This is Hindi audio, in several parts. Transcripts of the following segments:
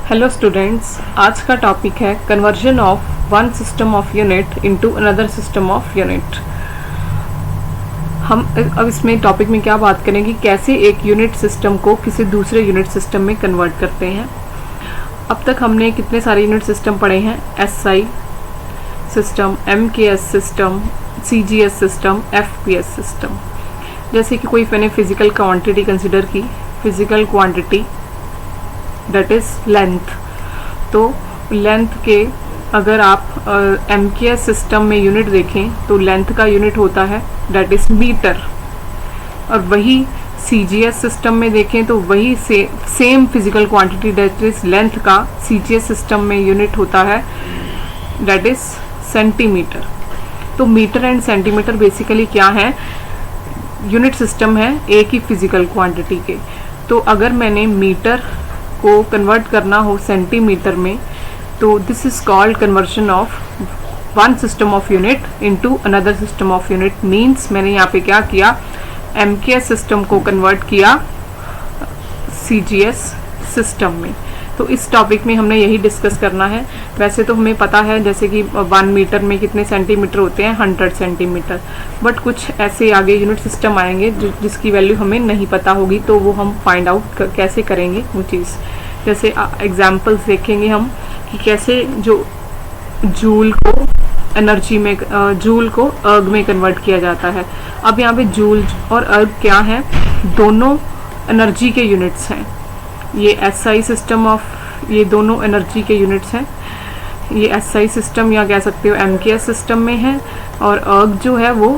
हेलो स्टूडेंट्स, आज का टॉपिक है conversion of one system of unit into another system of unit. हम अब इसमें टॉपिक में क्या बात करेंगे, कैसे एक यूनिट सिस्टम को किसी दूसरे यूनिट सिस्टम में कन्वर्ट करते हैं। अब तक हमने कितने सारे यूनिट सिस्टम पढ़े हैं, SI system, MKS system, CGS system, FPS system. जैसे कि कोई मैंने फिजिकल क्वांटिटी कंसिडर की, physical quantity that is length. तो लेंथ के अगर आप एमकेएस सिस्टम में यूनिट देखें तो लेंथ का यूनिट होता है दैट इज मीटर, और वही सीजीएस सिस्टम में देखें तो वही same physical quantity that is length का सीजीएस सिस्टम में यूनिट होता है दैट इज सेंटीमीटर। तो मीटर एंड सेंटीमीटर बेसिकली क्या है, यूनिट सिस्टम है एक ही फिजिकल क्वांटिटी के। तो अगर मैंने मीटर को कन्वर्ट करना हो सेंटीमीटर में, तो this is called conversion of one system of unit into another system of unit. Means मैंने यहाँ पे क्या किया, एमकेएस सिस्टम को कन्वर्ट किया सीजीएस सिस्टम में। तो इस टॉपिक में हमने यही डिस्कस करना है। वैसे तो हमें पता है जैसे कि 1 मीटर में कितने सेंटीमीटर होते हैं, 100 सेंटीमीटर, बट कुछ ऐसे आगे यूनिट सिस्टम आएंगे जिसकी वैल्यू हमें नहीं पता होगी, तो वो हम फाइंड आउट कैसे करेंगे वो चीज़। जैसे एग्जाम्पल्स देखेंगे हम कि कैसे जो जूल को एनर्जी में, जूल को अर्ग में कन्वर्ट किया जाता है। अब यहाँ पे जूल और अर्ग क्या है, दोनों एनर्जी के यूनिट्स हैं। ये एसआई सिस्टम ऑफ, ये दोनों एनर्जी के यूनिट्स हैं। ये एसआई सिस्टम या कह सकते हो एमकेएस सिस्टम में है, और अर्ग जो है वो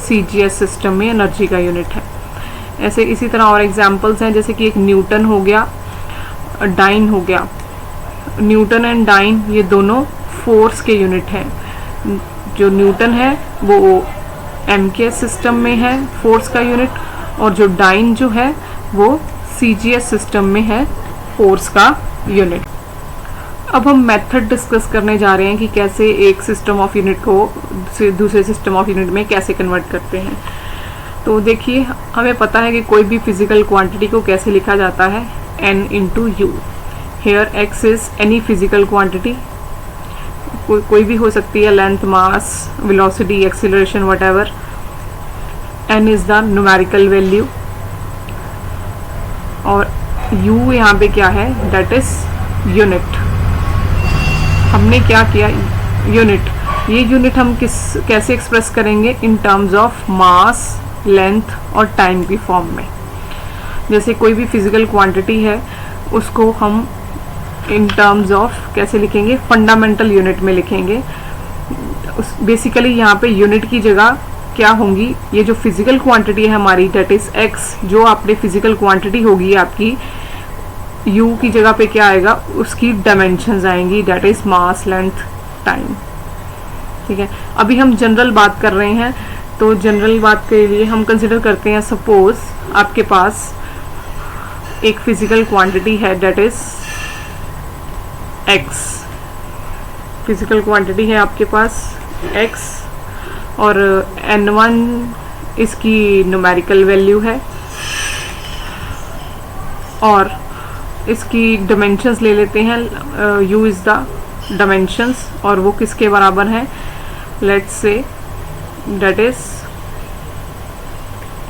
सीजीएस सिस्टम में एनर्जी का यूनिट है। ऐसे इसी तरह और एग्जांपल्स हैं, जैसे कि एक न्यूटन हो गया, डाइन हो गया। न्यूटन एंड डाइन ये दोनों फोर्स के यूनिट हैं। जो न्यूटन है वो एमकेएस सिस्टम में है फोर्स का यूनिट, और जो डाइन जो है वो सीजीएस सिस्टम में है फोर्स का यूनिट। अब हम मेथड डिस्कस करने जा रहे हैं कि कैसे एक सिस्टम ऑफ यूनिट को दूसरे सिस्टम ऑफ यूनिट में कैसे कन्वर्ट करते हैं। तो देखिए, हमें पता है कि कोई भी फिजिकल क्वांटिटी को कैसे लिखा जाता है, n into u. Here x is any physical quantity, कोई भी हो सकती है, length, mass, velocity, acceleration, whatever. n is the numerical value, और u यहाँ पे क्या है, दैट इज यूनिट। हमने क्या किया, यूनिट। ये यूनिट हम कैसे एक्सप्रेस करेंगे, in terms of mass, length और टाइम की फॉर्म में। जैसे कोई भी फिजिकल क्वांटिटी है उसको हम इन टर्म्स ऑफ कैसे लिखेंगे, फंडामेंटल यूनिट में लिखेंगे। बेसिकली यहाँ पे यूनिट की जगह क्या होंगी, ये जो फिजिकल क्वांटिटी है हमारी दैट इज x, जो आपने फिजिकल क्वांटिटी होगी आपकी, u की जगह पे क्या आएगा, उसकी डायमेंशंस आएंगी that is mass, length, time. ठीक है, अभी हम जनरल बात कर रहे हैं, तो जनरल बात के लिए हम कंसिडर करते हैं, सपोज आपके पास एक फिजिकल क्वांटिटी है that is x। Physical quantity है आपके पास x, और n1 इसकी न्यूमेरिकल वैल्यू है, और इसकी डायमेंशंस ले लेते हैं, u इज़ द डायमेंशंस, और वो किसके बराबर है, let's say that is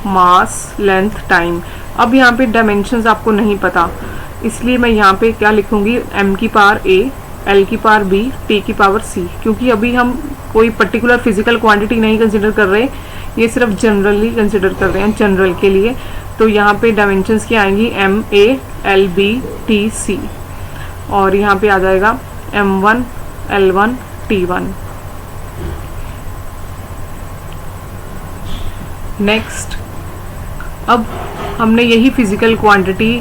mass, length, time. अब यहाँ पे डायमेंशंस आपको नहीं पता, इसलिए मैं यहाँ पे क्या लिखूंगी, m की पावर a, l की पावर b, t की पावर c, क्योंकि अभी हम कोई पर्टिकुलर फिजिकल क्वांटिटी नहीं कंसिडर कर रहे, ये सिर्फ जनरली कंसिडर कर रहे हैं, जनरल के लिए। तो यहाँ पे डायमेंशंस क्या आएंगी, m a, l b, t c, और यहाँ पे आ जाएगा m1, l1, t1। नेक्स्ट, अब हमने यही फिजिकल क्वांटिटी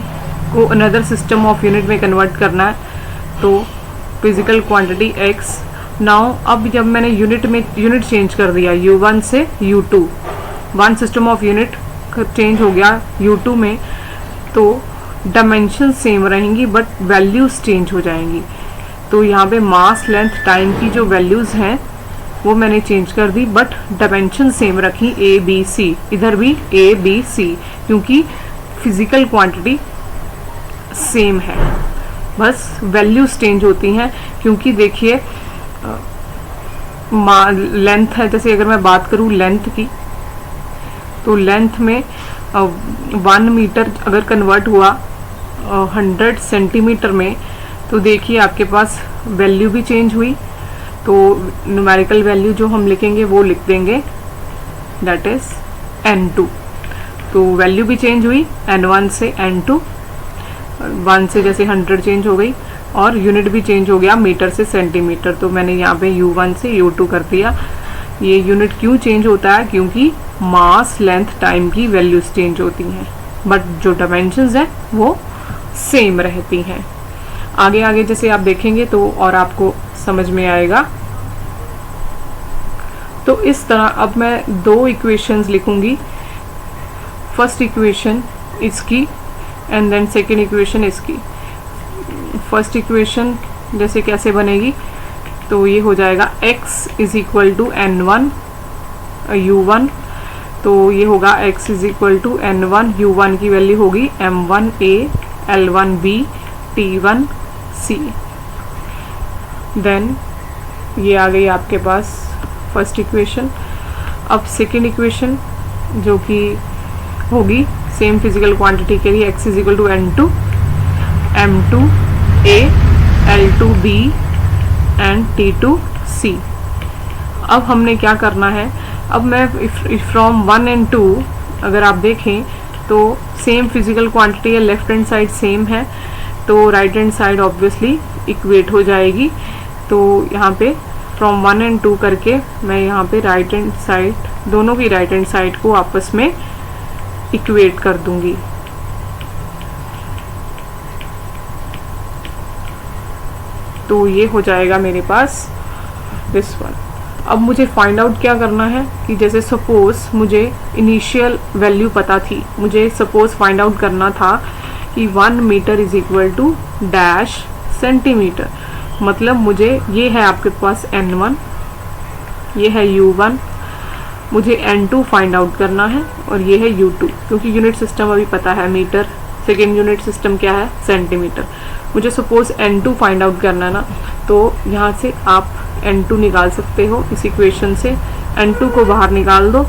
को अनदर सिस्टम ऑफ यूनिट में कन्वर्ट करना है, तो फिजिकल क्वांटिटी x। नाउ अब जब मैंने यूनिट चेंज कर दिया u1 से u2, one system of unit change हो गया u2 में, तो डायमेंशन सेम रहेंगी बट वैल्यूज चेंज हो जाएंगी। तो यहाँ पे मास, लेंथ, टाइम की जो वैल्यूज हैं वो मैंने चेंज कर दी, बट डायमेंशन सेम रखी a b c, इधर भी a b c, क्योंकि फिजिकल क्वांटिटी सेम है। बस वैल्यूज चेंज होती हैं, क्योंकि देखिए लेंथ है, जैसे अगर मैं बात करूं लेंथ की, तो लेंथ में 1 मीटर अगर कन्वर्ट हुआ 100 सेंटीमीटर में, तो देखिए आपके पास वैल्यू भी चेंज हुई। तो न्यूमेरिकल वैल्यू जो हम लिखेंगे वो लिख देंगे, दैट इज N2। तो वैल्यू भी चेंज हुई N1 से N2, 1 से जैसे 100 चेंज हो गई, और यूनिट भी चेंज हो गया मीटर से सेंटीमीटर। तो मैंने यहाँ पे U1 से U2 कर दिया। ये यूनिट क्यों चेंज होता है? क्योंकि मास, लेंथ, टाइम की वैल्यूज चेंज होती हैं, बट जो डायमेंशंस हैं वो सेम रहती हैं। आगे आगे जैसे आप देखेंगे तो और आपको समझ में आएगा। तो इस तरह अब मैं 2 इक्वेशंस लिखूंगी, फर्स्ट इक्वेशन इसकी एंड देन सेकेंड इक्वेशन इसकी। फर्स्ट इक्वेशन जैसे कैसे बनेगी, तो ये हो जाएगा x is equal to N1 U1, तो ये होगा x is equal to N1 U1 की वैल्यू होगी M1A L1B T1C। देन ये आ गई आपके पास फर्स्ट इक्वेशन। अब सेकेंड इक्वेशन जो कि होगी सेम फिजिकल क्वांटिटी के लिए, x is equal to N2 M2A L2B and T2C। अब हमने क्या करना है, अब मैं फ्रॉम 1 and 2 अगर आप देखें तो सेम फिजिकल क्वांटिटी है, लेफ्ट हैंड साइड सेम है, तो right hand side obviously equate हो जाएगी। तो यहाँ पे फ्रॉम 1 and 2 करके मैं यहाँ पे राइट हैंड साइड, दोनों की राइट हैंड साइड को आपस में इक्वेट कर दूंगी। तो ये हो जाएगा मेरे पास दिस वन। अब मुझे फाइंड आउट क्या करना है कि जैसे सपोज मुझे इनिशियल वैल्यू पता थी, मुझे सपोज फाइंड आउट करना था कि 1 metre is equal to dash centimetre. मतलब मुझे ये है आपके पास N1, ये है U1, मुझे N2 फाइंड आउट करना है, और ये है U2, क्योंकि यूनिट सिस्टम अभी पता है मीटर, सेकेंड यूनिट सिस्टम क्या है सेंटीमीटर। मुझे सपोज N2 फाइंड आउट करना है ना, तो यहाँ से आप N2 निकाल सकते हो इस इक्वेशन से। N2 को बाहर निकाल दो,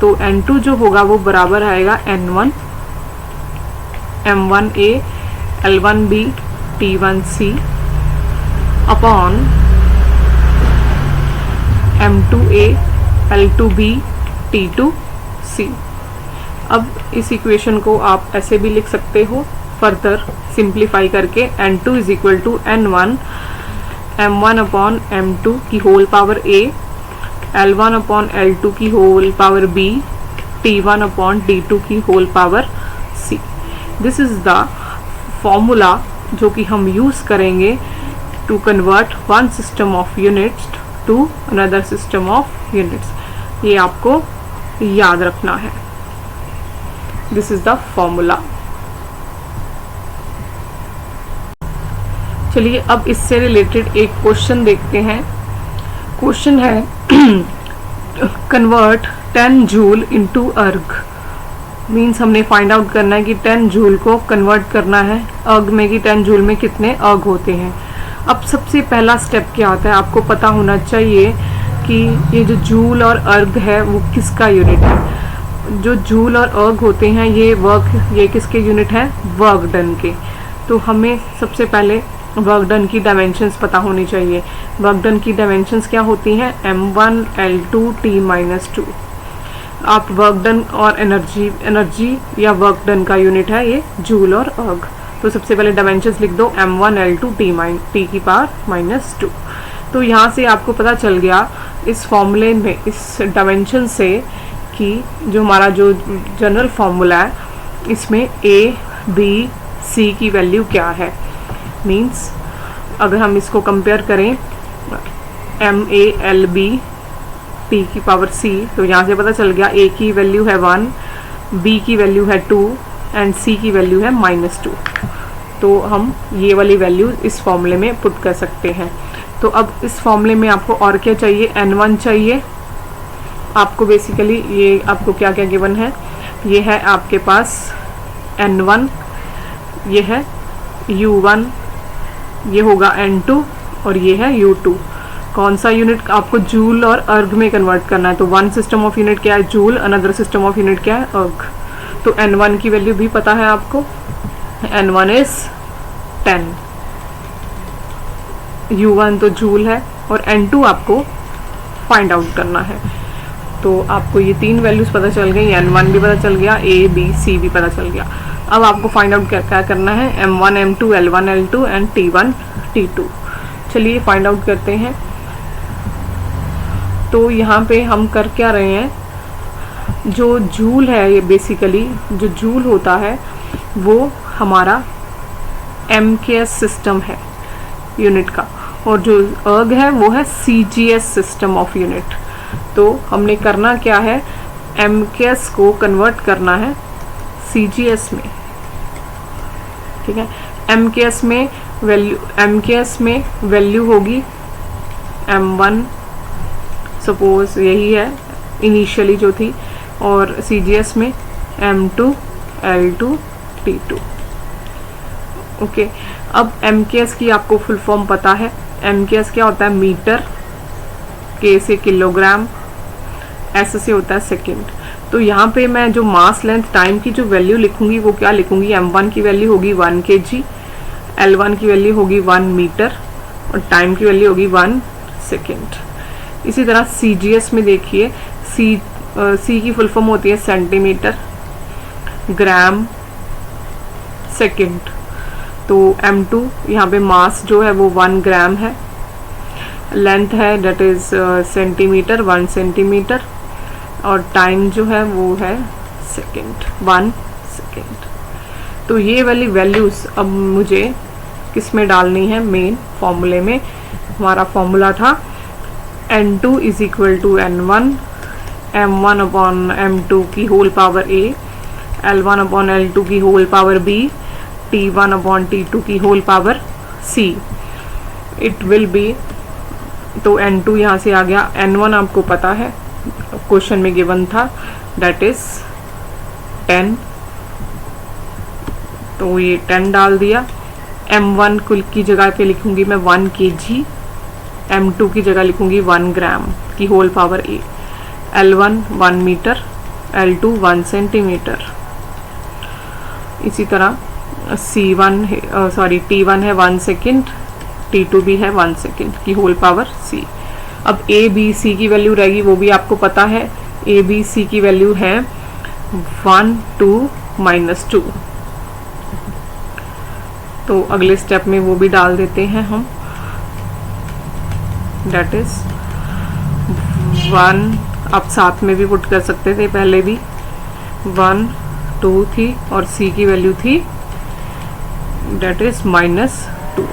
तो N2 जो होगा वो बराबर आएगा N1 M1A L1B T1C upon M2A L2B T2C। अब इस इक्वेशन को आप ऐसे भी लिख सकते हो फर्दर सिंप्लीफाई करके, N2 is equal to N1 M1 upon M2 की whole power A, L1 upon L2 की whole power B, T1 upon T2 की whole power C। This is the formula जो कि हम यूज करेंगे to convert one system of units to another system of units. ये आपको याद रखना है। This is the formula. चलिए अब इससे रिलेटेड एक क्वेश्चन देखते हैं। क्वेश्चन है कन्वर्ट 10 जूल इनटू अर्ग। मीन्स हमने फाइंड आउट करना है कि 10 जूल को कन्वर्ट करना है अर्ग में, कि 10 जूल में कितने अर्ग होते हैं। अब सबसे पहला स्टेप क्या होता है, आपको पता होना चाहिए कि ये जो जूल और अर्ग है वो किसका यूनिट है। जो जूल और अर्ग होते हैं ये वर्क, ये किसके यूनिट है, वर्क डन के। तो हमें सबसे पहले वर्क डन की डायमेंशंस पता होनी चाहिए। वर्क डन की डायमेंशंस क्या होती हैं, M1 L2 T-2। आप वर्क डन और एनर्जी या वर्क डन का यूनिट है ये जूल और अर्ग। तो सबसे पहले डायमेंशंस लिख दो M1 L2 T की पावर -2। तो यहाँ से आपको पता चल गया इस फॉर्मूले में, इस डायमेंशन से, कि जो हमारा जो जनरल फॉर्मूला है इसमें A B C की वैल्यू क्या है। मीन्स अगर हम इसको कंपेयर करें MA LB T की पावर C, तो यहाँ से पता चल गया A की वैल्यू है 1, B की वैल्यू है 2 एंड C की वैल्यू है -2। तो हम ये वाली वैल्यू इस फॉर्मूले में पुट कर सकते हैं। तो अब इस फॉर्मूले में आपको और क्या चाहिए, N1 चाहिए आपको। बेसिकली ये आपको क्या क्या गिवन है, ये है आपके पास N1, ये है U1, ये होगा N2 और ये है U2। कौन सा यूनिट आपको जूल और अर्ग में कन्वर्ट करना है, तो वन सिस्टम ऑफ यूनिट क्या है joule, another system of unit क्या है अर्ग। तो N1 की वैल्यू भी पता है आपको, N1 इज 10, U1 तो जूल है और N2 आपको फाइंड आउट करना है। तो आपको ये 3 वैल्यूज पता चल गई, N1 भी पता चल गया, A B C भी पता चल गया। अब आपको फाइंड आउट क्या करना है, M1 M2 L1 L2 and T1 T2। चलिए फाइंड आउट करते हैं। तो यहाँ पे हम कर क्या रहे हैं, जो जूल है, ये बेसिकली जो जूल होता है वो हमारा MKS सिस्टम है यूनिट का, और जो अर्ग है वो है CGS सिस्टम ऑफ यूनिट। तो हमने करना क्या है, MKS को कन्वर्ट करना है CGS में, ठीक है। MKS में वैल्यू होगी M1, सपोज यही है इनिशियली जो थी, और CGS में M2 L2 T2। ओके, अब MKS की आपको फुल फॉर्म पता है। MKS क्या होता है, मीटर, K से किलोग्राम, S से होता है सेकंड। तो यहाँ पे मैं जो मास लेंथ टाइम की जो वैल्यू लिखूंगी वो क्या लिखूंगी, M1 की वैल्यू होगी 1 kg, L1 की वैल्यू होगी 1 मीटर और टाइम की वैल्यू होगी 1 सेकेंड। इसी तरह CGS में देखिए, C की फुल फॉर्म होती है सेंटीमीटर, ग्राम, सेकेंड। तो M2 यहाँ पे मास जो है वो 1 ग्राम है, लेंथ है डेट इज सेंटीमीटर 1 सेंटीमीटर, और टाइम जो है वो है सेकेंड 1 सेकेंड। तो ये वाली वैल्यूज अब मुझे किस में डालनी है, मेन फॉर्मूले में। हमारा फॉर्मूला था N2 is equal to N1 M1 upon M2 की whole power A, L1 upon L2 की whole power B, T1 upon T2 की whole power C। It will be, तो N2 यहाँ से आ गया, N1 आपको पता है क्वेश्चन में गिवन था, डेट इज 10। तो ये 10 डाल दिया। M1 कुल की जगह पे लिखूंगी मैं 1 kg, M2 की जगह लिखूंगी 1 ग्राम की whole power A, L1 1 metre, L2 1 centimetre. इसी तरह T1 है 1 सेकेंड, T2 भी है 1 सेकेंड की होल पावर C। अब A B C की वैल्यू रहेगी, वो भी आपको पता है। A B C की वैल्यू है 1 2 -2। तो अगले स्टेप में वो भी डाल देते हैं हम, डेट इज 1, आप साथ में भी पुट कर सकते थे, पहले भी 1 2 थी और C की वैल्यू थी डेट इज -2।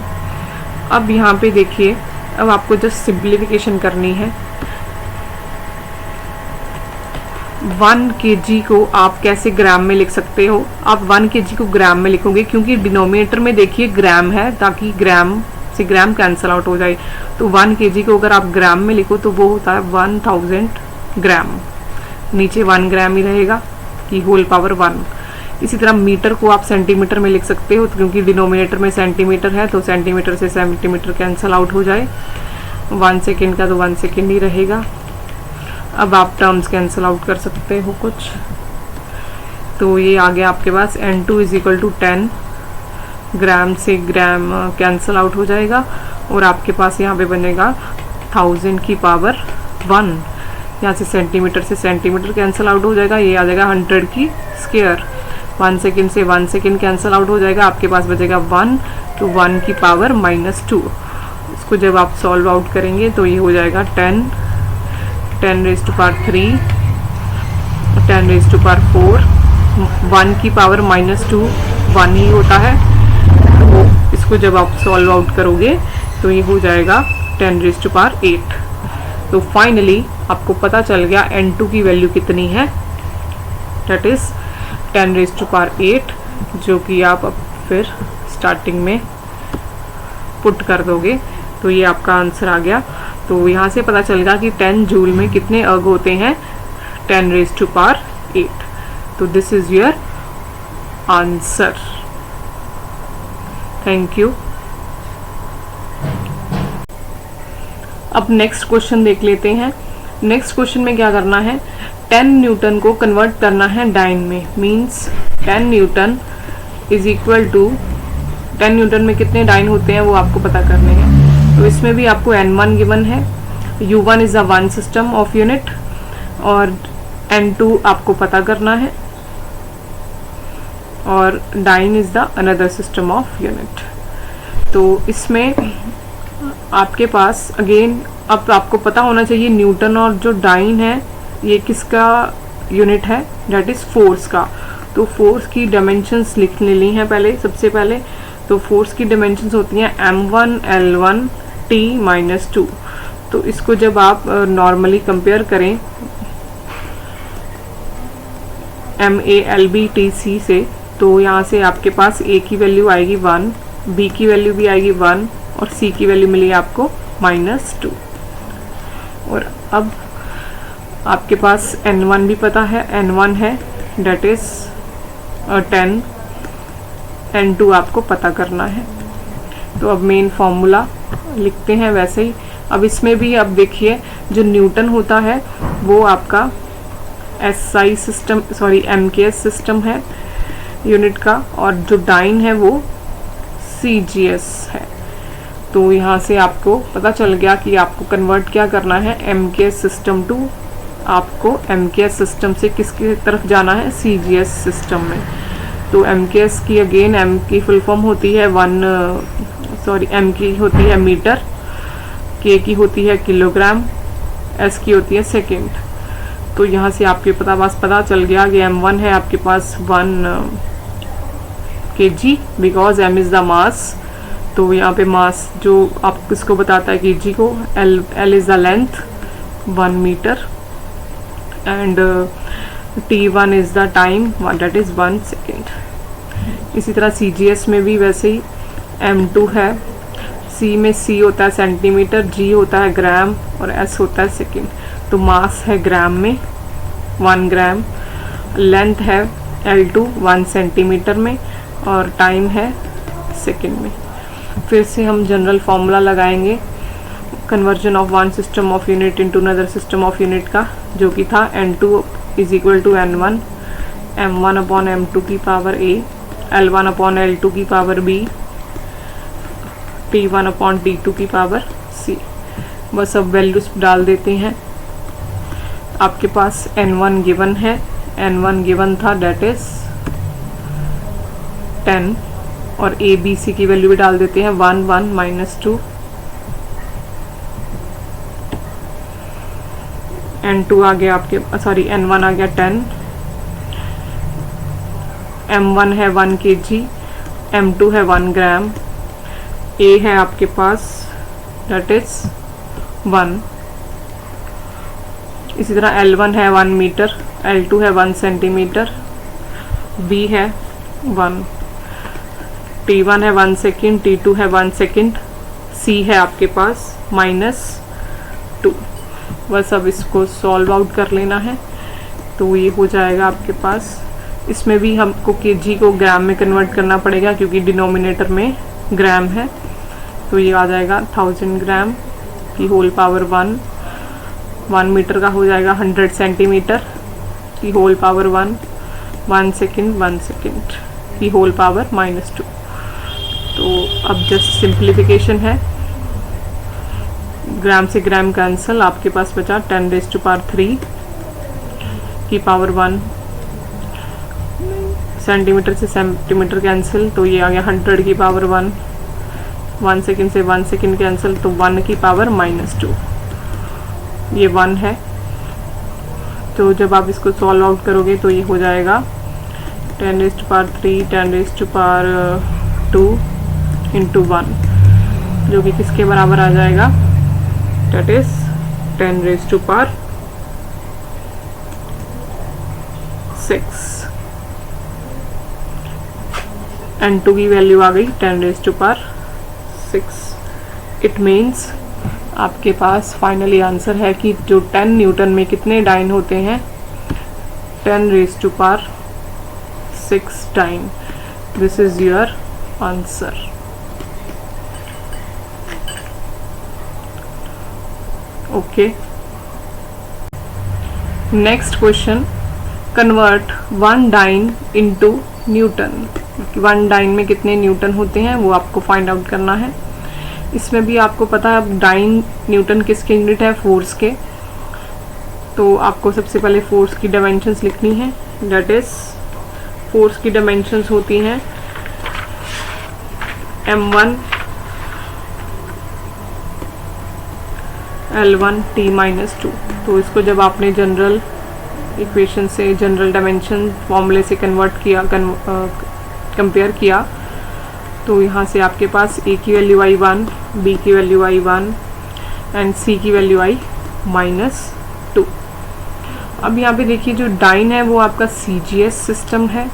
अब यहाँ पे देखिए, अब आपको जस्ट सिंप्लीफिकेशन करनी है। 1 kg को आप कैसे ग्राम में लिख सकते हो, आप 1 kg को ग्राम में लिखोगे, क्योंकि डिनोमिनेटर में देखिए ग्राम है, ताकि ग्राम से ग्राम कैंसल आउट हो जाए। तो 1 kg को अगर आप ग्राम में लिखो तो वो होता है 1000 ग्राम, नीचे 1 ग्राम ही रहेगा की होल पावर 1। इसी तरह मीटर को आप सेंटीमीटर में लिख सकते हो, क्योंकि डिनोमिनेटर में सेंटीमीटर है, तो सेंटीमीटर से सेंटीमीटर कैंसल आउट हो जाए। 1 सेकेंड का तो 1 सेकेंड ही रहेगा। अब आप टर्म्स कैंसल आउट कर सकते हो कुछ, तो ये आ गया आपके पास N2 इज इक्वल टू 10, ग्राम से ग्राम कैंसल आउट हो जाएगा, और आपके पास यहाँ पे बनेगा 1000 की पावर 1। यहाँ से सेंटीमीटर कैंसल आउट हो जाएगा, ये आ जाएगा 100 की स्क्वायर। 1 सेकेंड से 1 सेकेंड कैंसल आउट हो जाएगा, आपके पास बचेगा 1, तो 1 की पावर -2। इसको जब आप सॉल्व आउट करेंगे तो ये हो जाएगा 10 raise to power 3, 10 raise to power 4। 1 की पावर -2 1 ही होता है, तो इसको जब आप सॉल्व आउट करोगे तो ये हो जाएगा 10 रेज़ टू पावर 8। तो फाइनली आपको पता चल गया N2 की वैल्यू कितनी है, that is 10 raise to power 8, जो कि आप अब फिर स्टार्टिंग में पुट कर दोगे, तो ये आपका आंसर आ गया। तो यहाँ से पता चलेगा कि 10 जूल में कितने अर्ग होते हैं, 10 रेज़ टू पावर 8। तो this is your answer. Thank you. अब नेक्स्ट क्वेश्चन देख लेते हैं। नेक्स्ट क्वेश्चन में क्या करना है, 10 न्यूटन को कन्वर्ट करना है डाइन में। Means 10 newton is equal to 10 newton में कितने डाइन होते हैं वो आपको पता करने हैं। तो इसमें भी आपको N1 गिवन है, U1 is a one system of unit और N2 आपको पता करना है और dyne is the another system of unit. तो इसमें आपके पास अगेन अब आपको पता होना चाहिए न्यूटन और जो डाइन है ये किसका यूनिट है, दैट इज फोर्स का। तो फोर्स की डायमेंशंस लिख ली हैं पहले, सबसे पहले तो फोर्स की डायमेंशंस होती हैं M1 L1 T-2। तो इसको जब आप नॉर्मली कंपेयर करें MALBTC से, तो यहाँ से आपके पास A की वैल्यू आएगी 1, B की वैल्यू भी आएगी 1 और C की वैल्यू मिली आपको -2। और अब आपके पास N1 भी पता है, N1 है डेट इज 10, N2 आपको पता करना है। तो अब मेन फॉर्मूला लिखते हैं वैसे ही। अब इसमें भी अब देखिए जो न्यूटन होता है वो आपका SI सिस्टम MKS सिस्टम है यूनिट का और जो डाइन है वो CGS है। तो यहाँ से आपको पता चल गया कि आपको कन्वर्ट क्या करना है MKS सिस्टम टू, आपको MKS सिस्टम से किसकी तरफ जाना है, CGS सिस्टम में। तो MKS की अगेन M की फुल फॉर्म होती है M की होती है मीटर, K की होती है किलोग्राम, S की होती है सेकेंड। तो यहाँ से आपके पता चल गया कि M1 है आपके पास 1 kg because M is the mass. तो यहाँ पे मास जो आप किसको बताता है kg को, L is the length 1 metre and T1 is the time that is 1 second. इसी तरह CGS में भी वैसे ही M2 है, C में C होता है सेंटीमीटर, G होता है ग्राम और S होता है सेकेंड। तो मास है ग्राम में 1 ग्राम, लेंथ है L2 1 सेंटीमीटर में और टाइम है सेकेंड में। फिर से हम जनरल फॉर्मूला लगाएंगे conversion of one system of unit into another system of unit का, जो कि था N2 is equal to N1 M1 upon M2 की power A, L1 upon L2 की power B, T1 upon T2 की पावर C। बस अब वैल्यूज डाल देते हैं। आपके पास N1 गिवन है, N1 गिवन था डेट इज 10 और A B C की वैल्यू भी डाल देते हैं 1 1 -2। N2 आ गया आपके N1 आ गया 10, M1 है 1 kg, M2 है 1 ग्राम, A है आपके पास डेट इज 1। इसी तरह L1 है 1 मीटर, L2 है 1 सेंटीमीटर, B है 1, T1 है 1 सेकेंड, T2 है 1 सेकेंड, C है आपके पास -2। बस अब इसको सॉल्व आउट कर लेना है तो ये हो जाएगा आपके पास। इसमें भी हमको kg को ग्राम में कन्वर्ट करना पड़ेगा क्योंकि डिनोमिनेटर में ग्राम है। तो ये आ जाएगा 1000 ग्राम की होल पावर 1 मीटर का हो जाएगा 100 सेंटीमीटर की होल पावर 1 सेकेंड की होल पावर -2। तो अब जस्ट सिंप्लीफिकेशन है, ग्राम से ग्राम कैंसिल, आपके पास बचा 10⁻³ की पावर 1, सेंटीमीटर से सेंटीमीटर कैंसिल तो ये आ गया 100 की पावर 1 सेकेंड से 1 सेकेंड कैंसिल तो 1 की पावर -2, ये 1 है। तो जब आप इसको सॉल्व आउट करोगे तो ये हो जाएगा 10⁻³ 10⁻² इंटू 1, जो कि किसके बराबर आ जाएगा, डेट इज 10⁻6। N2 की वैल्यू आ गई 10⁻6। इट मीन्स आपके पास फाइनली आंसर है कि जो 10 न्यूटन में कितने डाइन होते हैं, 10⁻6 dyne. This is your answer. Okay, next question, convert 1 dyne into newton. 1 dyne में कितने न्यूटन होते हैं वो आपको फाइंड आउट करना है। इसमें भी आपको पता है डाइन न्यूटन किसके यूनिट है, फोर्स के। तो आपको सबसे पहले फोर्स की डायमेंशंस लिखनी है। दैट इज फोर्स की डायमेंशंस होती हैं m1 L1 T-2। तो इसको जब आपने जनरल इक्वेशन से, जनरल डायमेंशन फॉर्मूले से कन्वर्ट किया, कंपेयर किया, तो यहाँ से आपके पास A की वैल्यू आई 1, B की वैल्यू आई 1 एंड C की वैल्यू आई -2। अब यहाँ पे देखिए जो डाइन है वो आपका CGS सिस्टम है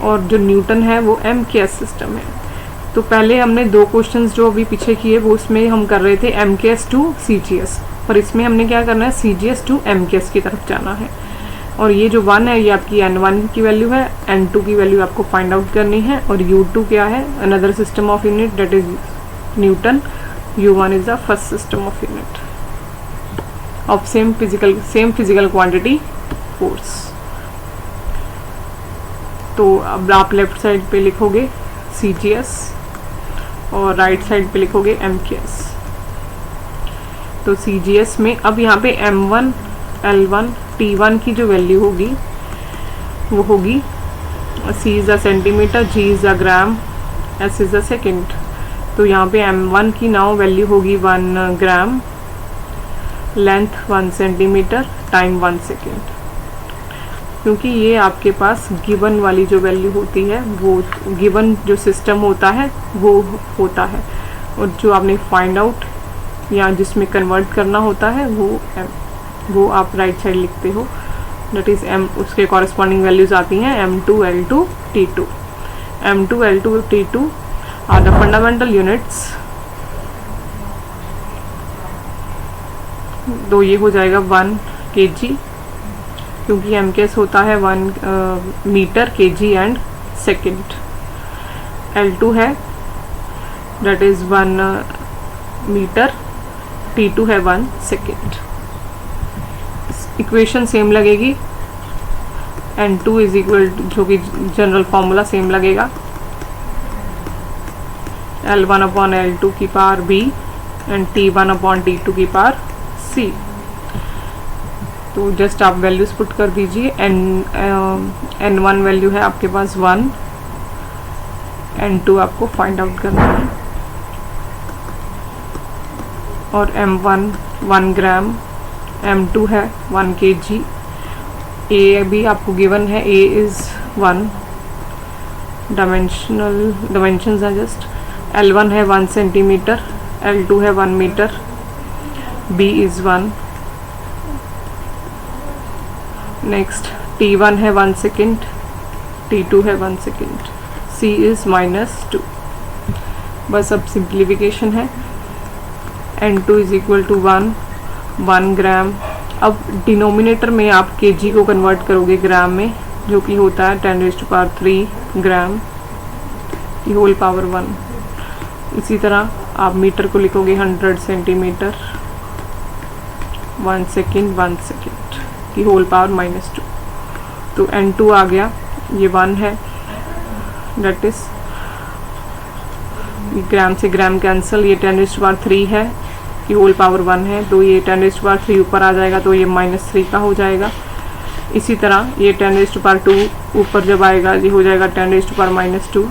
और जो न्यूटन है वो MKS सिस्टम है। तो पहले हमने 2 क्वेश्चंस जो अभी पीछे किए वो उसमें हम कर रहे थे MKS टू CGS, पर इसमें हमने क्या करना है, CGS टू MKS की तरफ जाना है। और ये जो 1 है ये आपकी N1 की वैल्यू है, N2 की वैल्यू आपको फाइंड आउट करनी है, और U2 क्या है, another system of unit that is Newton, U1 is the first system of unit of same physical quantity force. तो अब आप लेफ्ट साइड पे लिखोगे CGS और राइट साइड पे लिखोगे MKS। तो CGS में अब यहाँ पे M1 L1 T1 की जो वैल्यू होगी वो होगी C is a centimetre, G is a gram, S is a second. तो यहाँ पे M1 की नाउ वैल्यू होगी 1 ग्राम, लेंथ 1 सेंटीमीटर, टाइम 1 सेकेंड। क्योंकि ये आपके पास गिवन वाली जो वैल्यू होती है वो गिवन जो सिस्टम होता है वो होता है, और जो आपने फाइंड आउट या जिसमें कन्वर्ट करना होता है वो आप राइट साइड लिखते हो। दैट इज M, उसके कॉरेस्पॉन्डिंग वैल्यूज आती हैं M2 L2 T2। M2 L2 T2 are the fundamental units. तो ये हो जाएगा 1 kg, क्योंकि MKS होता है 1 metre, kg and second. L2 है दैट इज 1 मीटर, T2 है 1 सेकेंड। इक्वेशन सेम लगेगी, N2 इज इक्वल जो कि जनरल फॉर्मूला सेम लगेगा, L1 अपॉन L2 की power B and T1 upon T2 की पावर C। तो जस्ट आप वैल्यूज पुट कर दीजिए। N1 वैल्यू है आपके पास 1, N2 आपको फाइंड आउट करना है, और M1 1 ग्राम, M2 है 1 kg, A भी आपको गिवन है, A इज 1, डायमेंशंस है जस्ट, L1 है 1 सेंटीमीटर, L2 है 1 metre, B is 1, next T1 है 1 सेकेंड, T2 है 1 सेकेंड, C इज -2। बस अब सिंप्लीफिकेशन है। N2 इज इक्वल टू 1 ग्राम। अब डिनोमिनेटर में आप kg को कन्वर्ट करोगे ग्राम में, जो कि होता है 10⁻³ ग्राम की होल पावर 1। इसी तरह आप मीटर को लिखोगे 100 सेंटीमीटर, 1 सेकेंड की होल पावर -2। तो N2 आ गया, ये 1 है, दैट इज ग्राम से ग्राम कैंसिल, ये 10⁻³ है की होल पावर 1 है, तो ये 10⁻³ ऊपर आ जाएगा तो ये -3 का हो जाएगा। इसी तरह ये 10⁻² ऊपर जब आएगा ये हो जाएगा 10⁻²,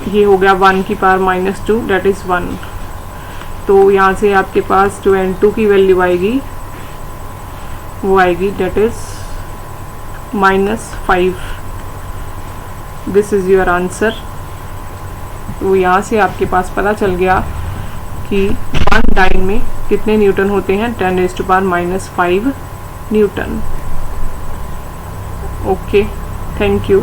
ये हो गया 1 की पावर -2 दैट इज 1। तो यहाँ से आपके पास जो N2 की वैल्यू आएगी वो आएगी that is -5। This is your answer. तो यहाँ से आपके पास पता चल गया कि 1 डाइन में कितने न्यूटन होते हैं, 10⁻⁻5 न्यूटन। Okay, thank you.